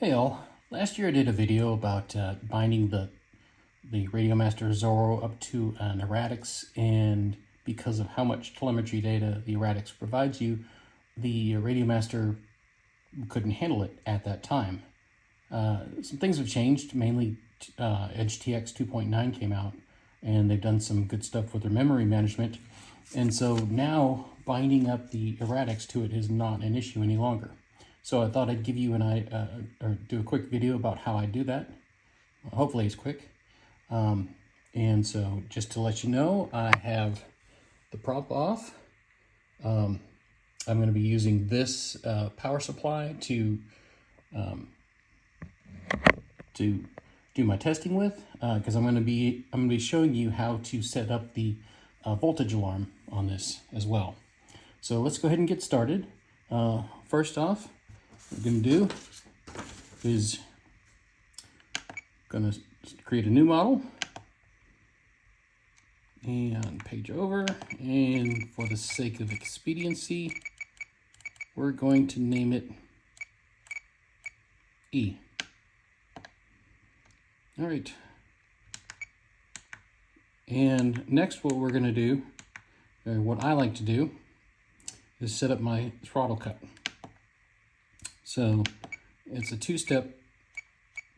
Hey all, last year I did a video about binding the Radiomaster Zorro up to an Eratix, and because of how much telemetry data the Eratix provides you, the Radiomaster couldn't handle it at that time. Some things have changed, mainly Edge TX 2.9 came out, and they've done some good stuff with their memory management, and so now binding up the Eratix to it is not an issue any longer. So I thought I'd give you or do a quick video about how I do that. Hopefully it's quick. And so just to let you know, I have the prop off. I'm going to be using this power supply to do my testing with, because I'm going to be showing you how to set up the voltage alarm on this as well. So let's go ahead and get started. First off, what we're going to do is going to create a new model and page over, and for the sake of expediency, we're going to name it E. All right. And next what we're going to do, or what I like to do, is set up my throttle cut. So it's a two-step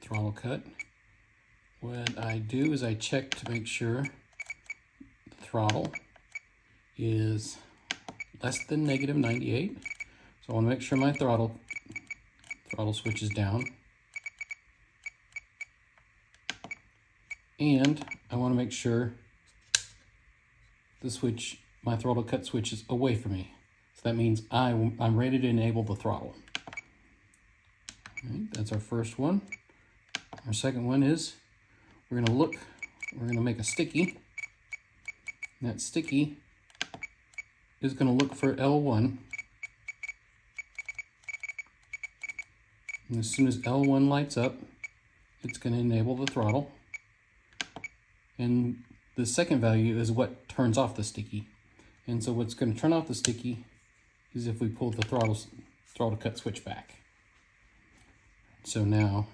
throttle cut. What I do is I check to make sure the throttle is less than -98. So I want to make sure my throttle switch is down. And I want to make sure my throttle cut switch is away from me. So that means I'm ready to enable the throttle. Right, that's our first one. Our second one is we're going to make a sticky. And that sticky is going to look for L1. And as soon as L1 lights up, it's going to enable the throttle. And the second value is what turns off the sticky. And so what's going to turn off the sticky is if we pull the throttle cut switch back. So now,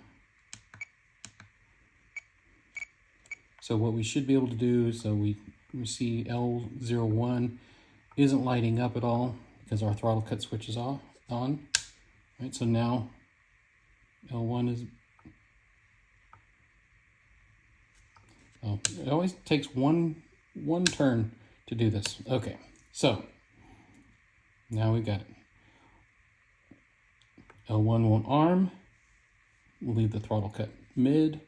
what we should be able to do, so we see L01 isn't lighting up at all because our throttle cut switch is on. Right, so now L1 is, it always takes one turn to do this. Okay, so now we got it. L1 won't arm. We'll leave the throttle cut mid.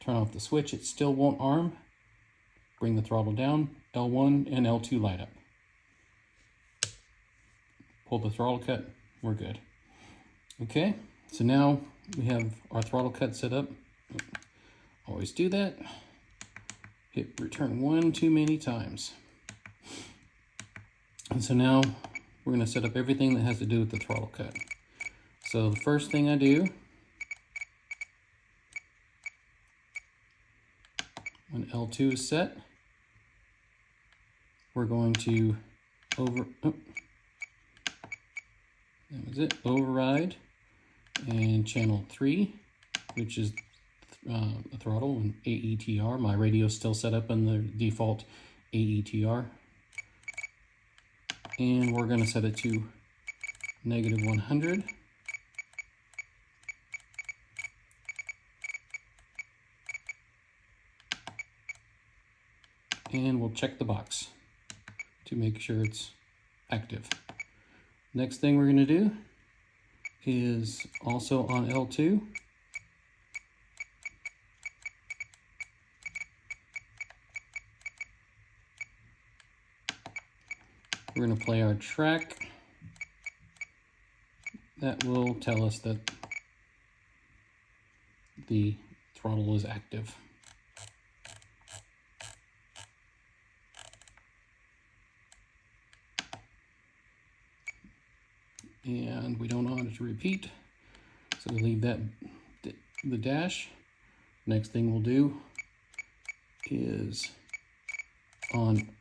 Turn off the switch, it still won't arm. Bring the throttle down, L1 and L2 light up. Pull the throttle cut, we're good. Okay, so now we have our throttle cut set up. Always do that. Hit return one too many times. And so now we're going to set up everything that has to do with the throttle cut. So the first thing I do, when L2 is set, we're going to override and channel 3, which is the throttle, and AETR. My radio is still set up in the default AETR. And we're going to set it to -100. And we'll check the box to make sure it's active. Next thing we're going to do is also on L2. We're going to play our track. That will tell us that the throttle is active. And we don't want it to repeat, so we leave that the dash. Next thing we'll do is on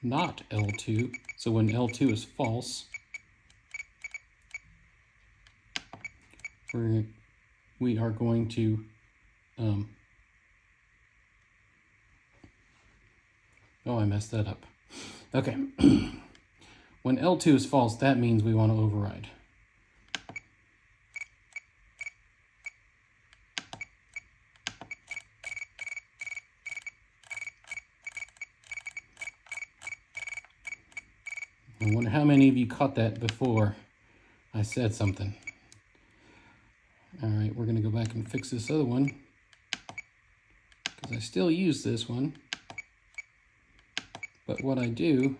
not L2, so when L2 is false, we are going to oh, I messed that up. Okay. When L2 is false, that means we want to override. I wonder how many of you caught that before I said something. All right, we're going to go back and fix this other one because I still use this one. But what I do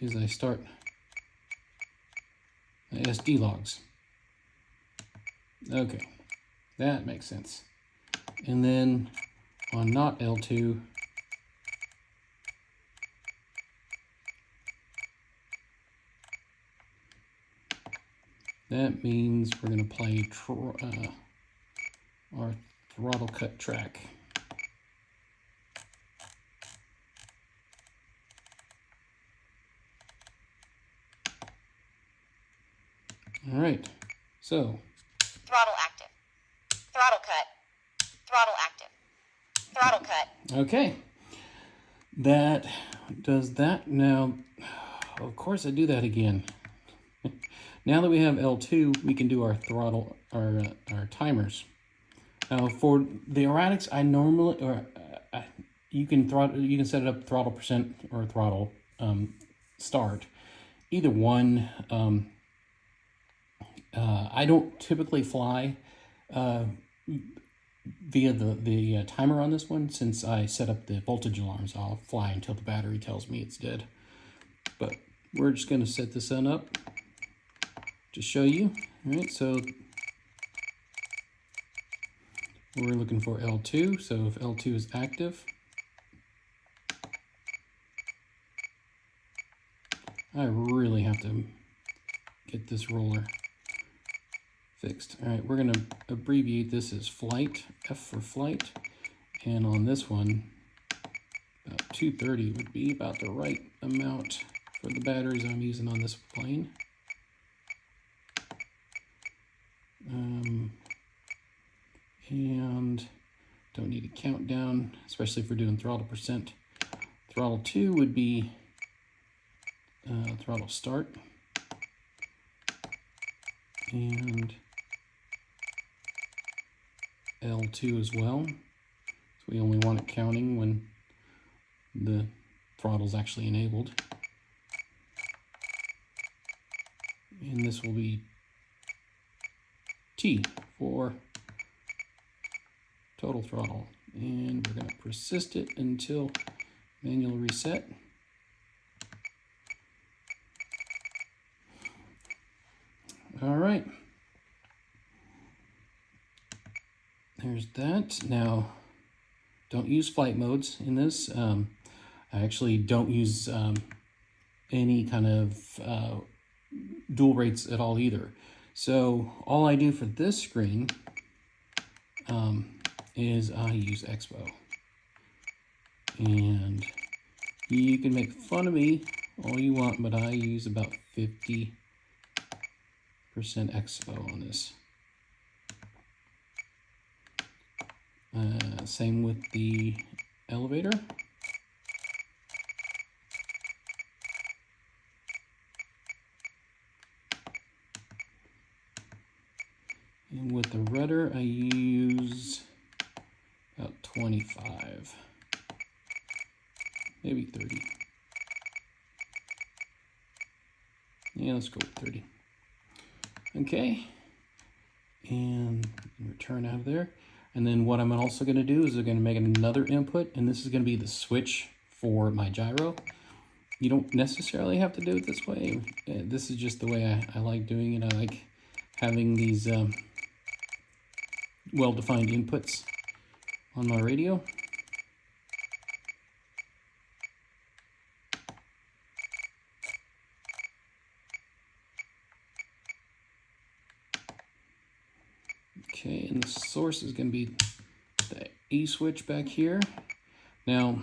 is I start my SD logs. Okay, that makes sense. And then on not L2, that means we're going to play our throttle cut track. All right, so throttle active, throttle cut, throttle active, throttle cut. Okay, that does that. Now, of course, I do that again. Now that we have L2, we can do our throttle, our timers. Now, for the Eratix, I normally, you can set it up throttle percent or throttle start, either one. I don't typically fly via the timer on this one. Since I set up the voltage alarms, I'll fly until the battery tells me it's dead. But we're just going to set this one up to show you. All right, so we're looking for L2. So if L2 is active, I really have to get this roller fixed. All right, we're going to abbreviate this as flight, F for flight. And on this one, about 230 would be about the right amount for the batteries I'm using on this plane. And don't need a countdown, especially if we're doing throttle percent. Throttle 2 would be throttle start. And L2 as well. So we only want it counting when the throttle's actually enabled. And this will be T for total throttle. And we're going to persist it until manual reset. All right. There's that. Now, don't use flight modes in this. I actually don't use any kind of dual rates at all either. So all I do for this screen is I use Expo. And you can make fun of me all you want, but I use about 50% Expo on this. Same with the elevator. And with the rudder, I use about 25, maybe 30. Yeah, let's go with 30. Okay, and return out of there. And then what I'm also going to do is I'm going to make another input, and this is going to be the switch for my gyro. You don't necessarily have to do it this way. This is just the way I like doing it. I like having these well-defined inputs on my radio. Okay, and the source is going to be the E switch back here. Now,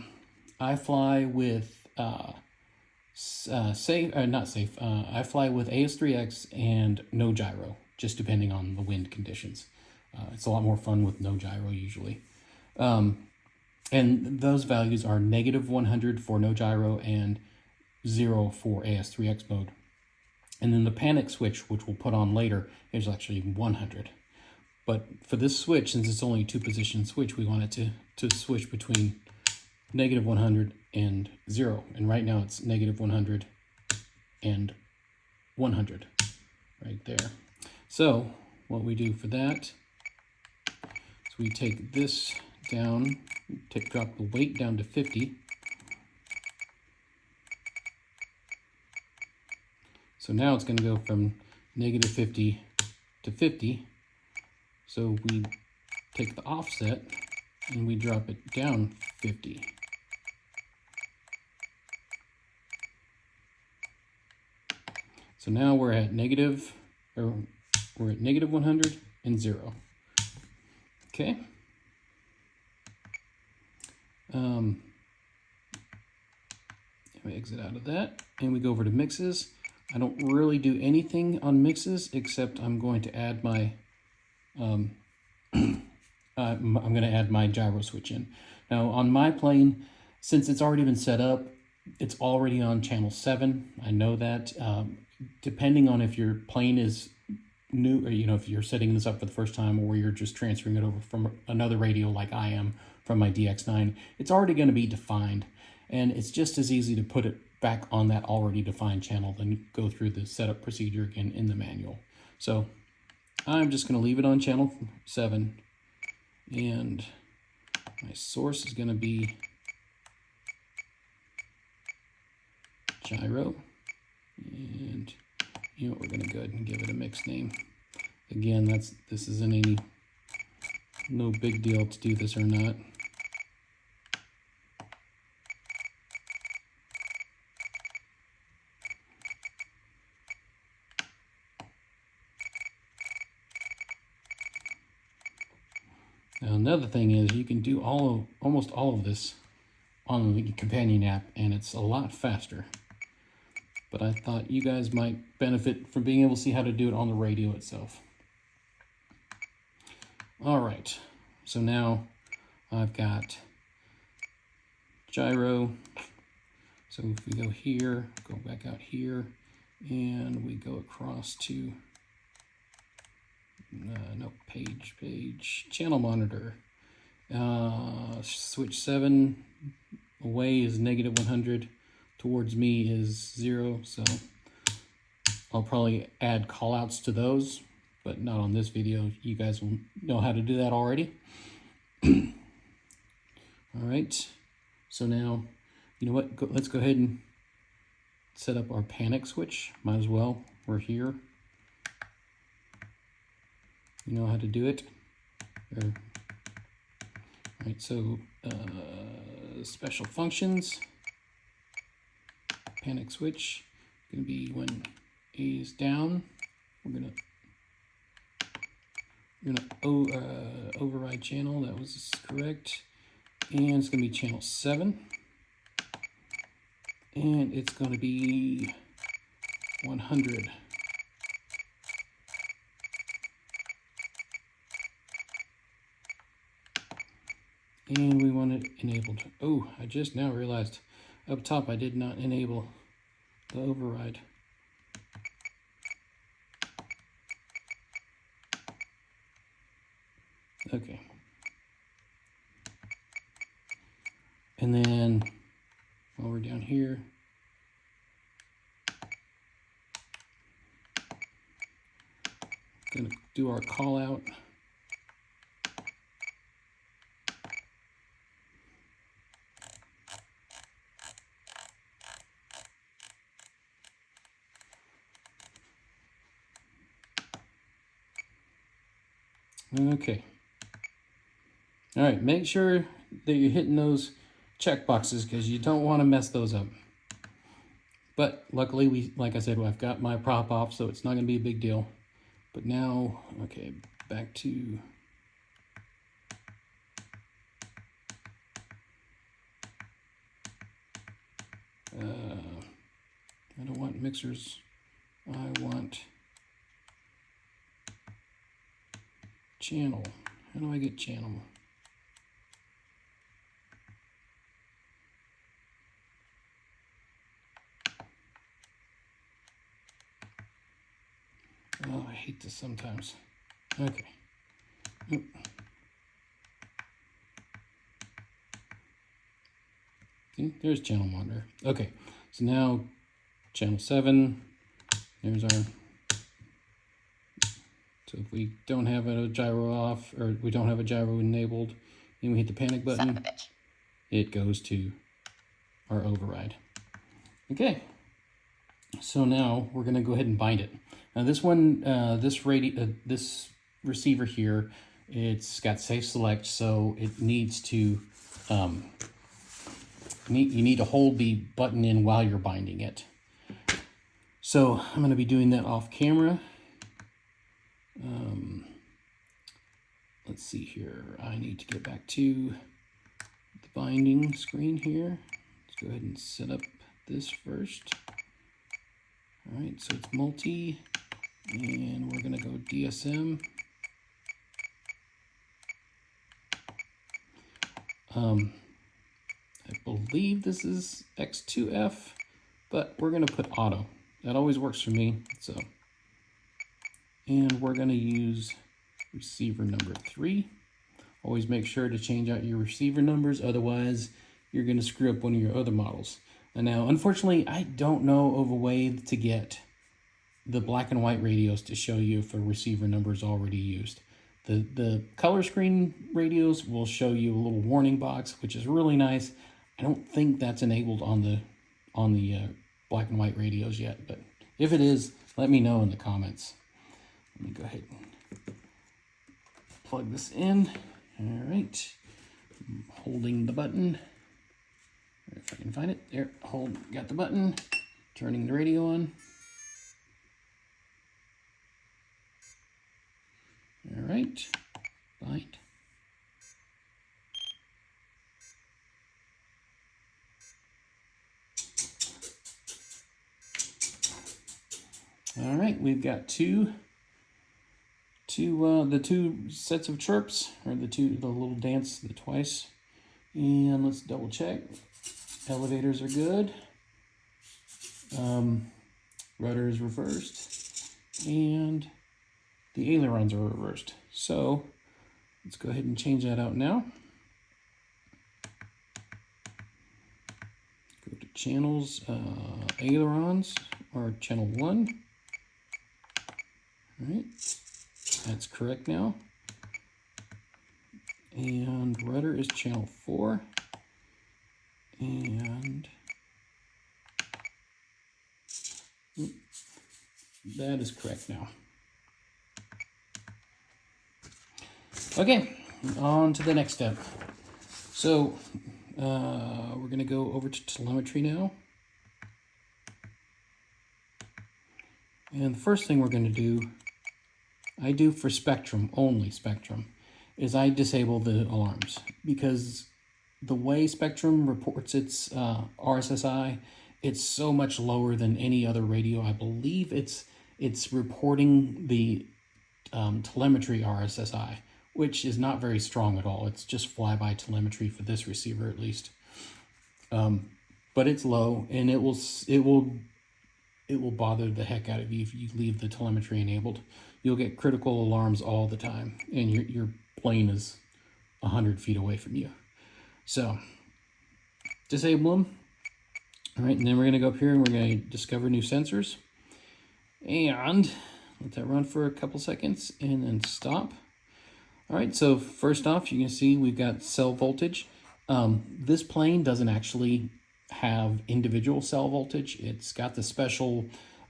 I fly with I fly with AS3X and no gyro. just depending on the wind conditions. It's a lot more fun with no gyro usually. And those values are -100 for no gyro and 0 for AS3X mode. And then the panic switch, which we'll put on later, is actually 100. But for this switch, since it's only a 2-position switch, we want it to switch between -100 and 0. And right now it's -100 and 100 right there. So what we do for that is we take this down, drop the weight down to 50. So now it's going to go from -50 to 50. So we take the offset and we drop it down 50. So now we're at -100 and 0. Okay. We exit out of that and we go over to mixes. I don't really do anything on mixes except I'm going to add my I'm going to add my gyro switch in. Now on my plane, since it's already been set up, it's already on channel 7. I know that. Depending on if your plane is new, or if you're setting this up for the first time, or you're just transferring it over from another radio like I am from my DX9, it's already going to be defined, and it's just as easy to put it back on that already defined channel than go through the setup procedure again in the manual. So I'm just going to leave it on channel 7, and my source is going to be gyro, and we're going to go ahead and give it a mix name. Again, this isn't no big deal to do this or not. Now another thing is you can do almost all of this on the companion app, and it's a lot faster. But I thought you guys might benefit from being able to see how to do it on the radio itself. All right, so now I've got gyro. So if we go here, go back out here, and we go across to page channel monitor. Switch 7 away is -100. Towards me is 0, so I'll probably add callouts to those, but not on this video. You guys will know how to do that already. All right, so now, you know what? Let's go ahead and set up our panic switch. Might as well. We're here. You know how to do it. All right, so special functions. Panic switch going to be when A is down. We're gonna override channel. That was correct, and it's going to be channel 7, and it's going to be 100. And we want it enabled. Oh, I just now realized up top I did not enable the override. Okay. And then while we're down here, gonna do our call out. Okay. All right, make sure that you're hitting those check boxes because you don't want to mess those up. But luckily, like I said, I've got my prop off, so it's not going to be a big deal. But now, okay, back to I don't want mixers. I want Channel. How do I get channel? Oh, I hate this sometimes. Okay. Oop. See, there's channel monitor. Okay, so now channel 7. There's our. So if we don't have a gyro off, or we don't have a gyro enabled, and we hit the panic button, it goes to our override. Okay, so now we're going to go ahead and bind it. Now this one, this receiver here, it's got safe select, so it needs to you need to hold the button in while you're binding it. So I'm going to be doing that off camera. Let's see here. I need to get back to the binding screen here. Let's go ahead and set up this first. All right, so it's multi, and we're going to go DSM. I believe this is X2F, but we're going to put auto. That always works for me. So, and we're going to use receiver number 3. Always make sure to change out your receiver numbers, otherwise you're going to screw up one of your other models. And now, unfortunately, I don't know of a way to get the black and white radios to show you if a receiver number is already used. The color screen radios will show you a little warning box, which is really nice. I don't think that's enabled on the black and white radios yet, but if it is, let me know in the comments. Let me go ahead and plug this in. All right, I'm holding the button. If I can find it, there, got the button, turning the radio on. All right, bind. All right, we've got the two sets of chirps, or the little dance, the twice. And let's double check. Elevators are good. Rudder is reversed, and the ailerons are reversed. So let's go ahead and change that out now. Go to channels, ailerons, or channel 1. All right, that's correct now. And rudder is channel 4. And that is correct now. Okay, on to the next step. So we're going to go over to telemetry now. And the first thing we're going to do, I do for Spectrum, only Spectrum, is I disable the alarms, because the way Spectrum reports its RSSI, it's so much lower than any other radio. I believe it's reporting the telemetry RSSI, which is not very strong at all. It's just flyby telemetry for this receiver at least. But it's low, and it will bother the heck out of you if you leave the telemetry enabled. You'll get critical alarms all the time, and your plane is 100 feet away from you. So disable them. All right, and then we're going to go up here and we're going to discover new sensors, and let that run for a couple seconds and then stop. All right, so first off, you can see we've got cell voltage. This plane doesn't actually have individual cell voltage. It's got the special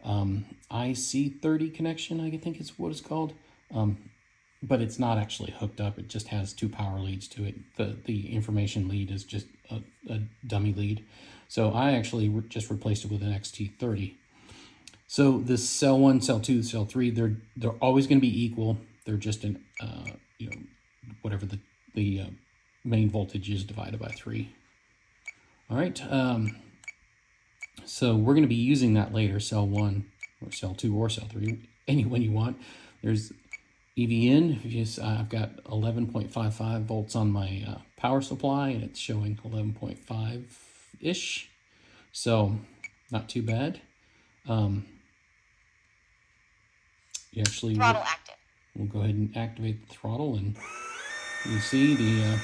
IC30 connection, I think is what it's called. But it's not actually hooked up. It just has 2 power leads to it. The information lead is just a dummy lead. So I actually just replaced it with an XT30. So this cell 1, cell 2, cell 3, they're always going to be equal. They're just an whatever the main voltage is divided by 3. All right. So we're going to be using that later, cell 1 or cell 2 or cell 3, any one you want. EV in, I've got 11.55 volts on my power supply, and it's showing 11.5-ish. So not too bad. You actually Throttle active. We'll go ahead and activate the throttle, and you see the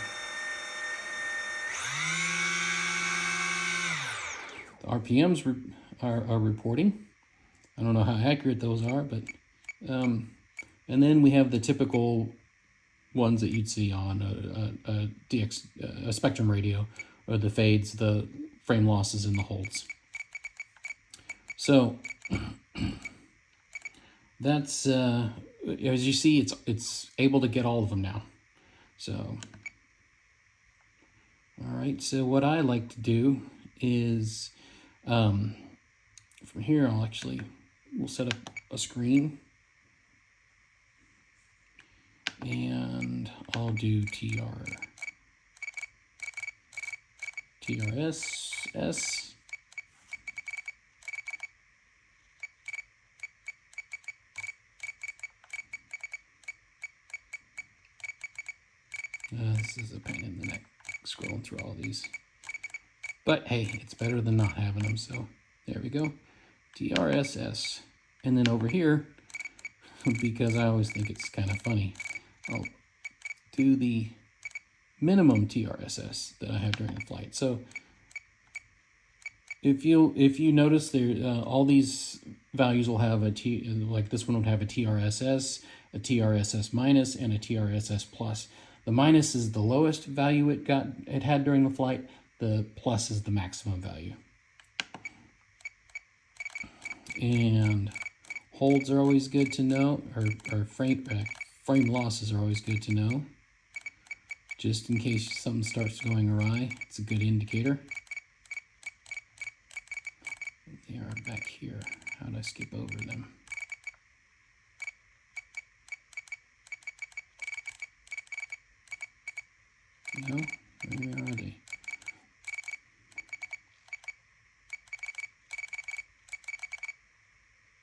RPMs are reporting. I don't know how accurate those are, but and then we have the typical ones that you'd see on a Spectrum radio, or the fades, the frame losses, and the holds. So that's as you see, it's able to get all of them now. So all right, so what I like to do is from here we'll set up a screen, and I'll do TRSS. This is a pain in the neck scrolling through all these, but hey, it's better than not having them. So there we go, TRSS. And then over here, because I always think it's kind of funny, I'll do the minimum TRSS that I have during the flight. So if you notice, there all these values will have like this one would have a TRSS, a TRSS minus, and a TRSS plus. The minus is the lowest value it had during the flight. The plus is the maximum value. And holds are always good to know, or frame losses are always good to know, just in case something starts going awry. It's a good indicator. They are back here. How did I skip over them? No, where are they?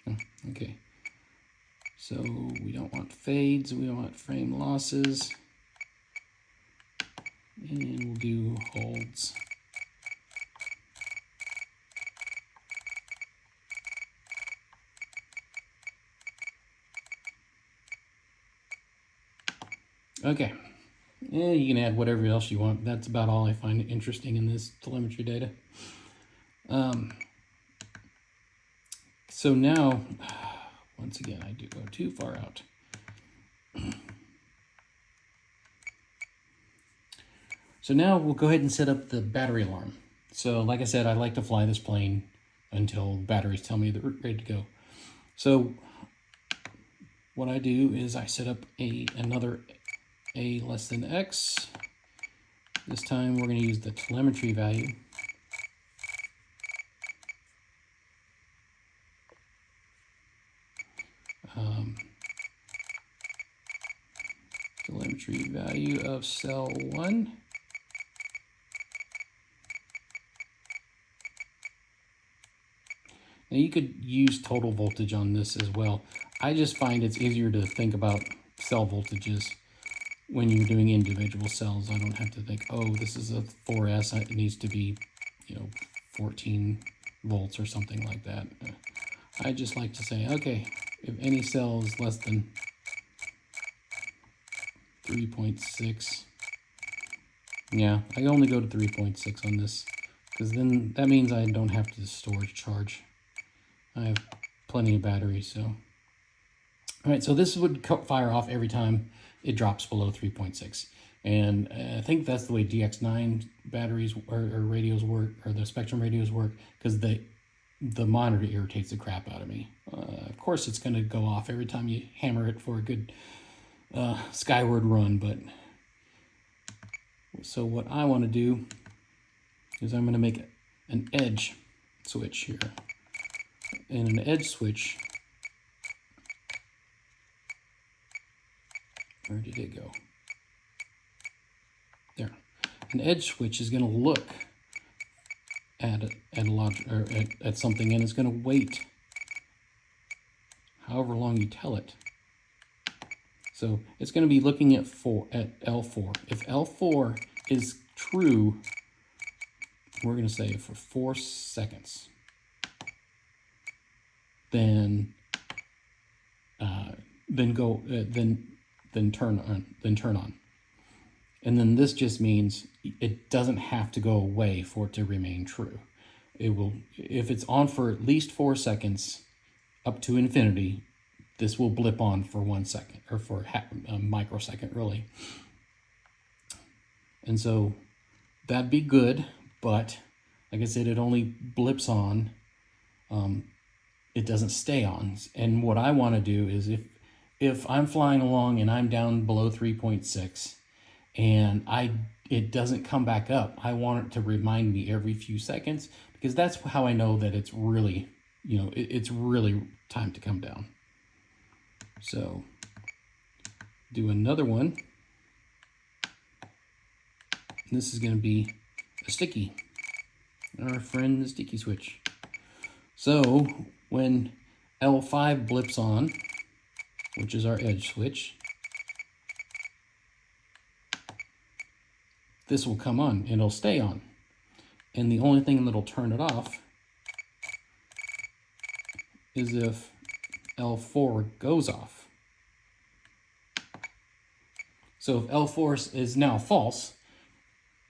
Oh, okay. So we don't want fades, we want frame losses. And we'll do holds. Okay. Yeah, you can add whatever else you want. That's about all I find interesting in this telemetry data. So now, once again, I do go too far out. So now we'll go ahead and set up the battery alarm. So like I said, I like to fly this plane until batteries tell me they're ready to go. So what I do is I set up another A less than X. This time we're going to use the telemetry value. Telemetry value of cell 1. Now you could use total voltage on this as well. I just find it's easier to think about cell voltages when you're doing individual cells. I don't have to think, oh, this is a 4S, it needs to be, 14 volts or something like that. I just like to say, okay, if any cell is less than 3.6, yeah, I only go to 3.6 on this, because then that means I don't have to storage charge. I have plenty of battery, so. All right, so this would fire off every time it drops below 3.6. And I think that's the way DX9 batteries or radios work, or the Spectrum radios work, because the monitor irritates the crap out of me. Of course, it's going to go off every time you hammer it for a good skyward run, but so what I want to do is I'm going to make an edge switch here. And an edge switch, where did it go? There. An edge switch is going to look at something, and it's going to wait however long you tell it. So it's going to be looking at L4. If L4 is true, we're going to say for 4 seconds. Then turn on. And then this just means it doesn't have to go away for it to remain true. It will, if it's on for at least 4 seconds up to infinity, this will blip on for 1 second, or for a microsecond really. And so that'd be good, but like I said, it only blips on. It doesn't stay on. And what I want to do is if I'm flying along and I'm down below 3.6 and it doesn't come back up, I want it to remind me every few seconds, because that's how I know that it's really, it's really time to come down. So do another one. This is going to be a sticky, our friend the sticky switch. So when L5 blips on, which is our edge switch, this will come on and it'll stay on. And the only thing that'll turn it off is if L4 goes off. So if L4 is now false,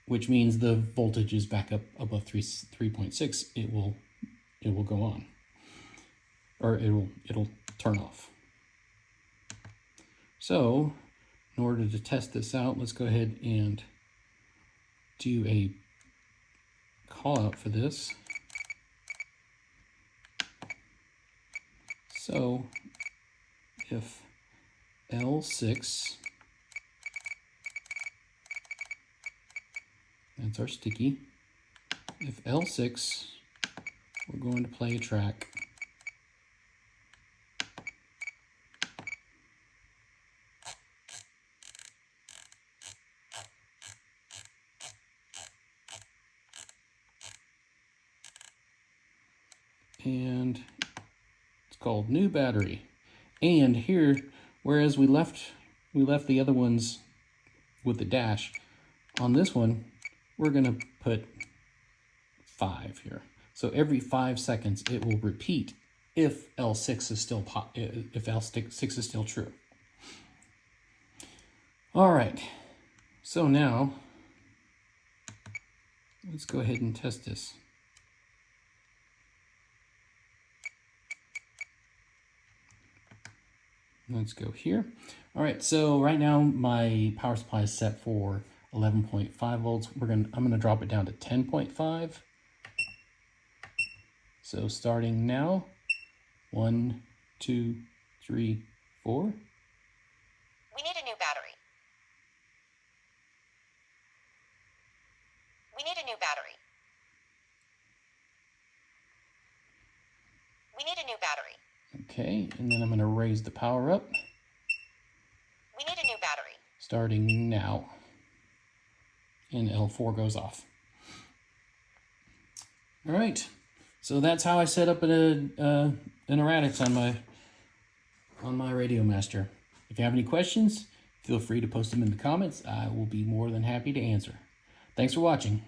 which means the voltage is back up above 3.6, it will go on, or it'll turn off. So in order to test this out, let's go ahead and do a call out for this. So if L6, that's our sticky. If L6, we're going to play a track. And it's called new battery. And here, whereas we left the other ones with the dash, on this one, we're gonna put 5 here. So every 5 seconds, it will repeat if L6 is still L6 is still true. All right. So now let's go ahead and test this. Let's go here. All right. So right now my power supply is set for 11.5 volts. I'm gonna drop it down to 10.5. So starting now, 1, 2, 3, 4. We need a new battery. We need a new battery. We need a new battery. Okay, and then I'm going to raise the power up. We need a new battery. Starting now. And L4 goes off. All right, so that's how I set up an Eratix on my Radio Master. If you have any questions, feel free to post them in the comments. I will be more than happy to answer. Thanks for watching.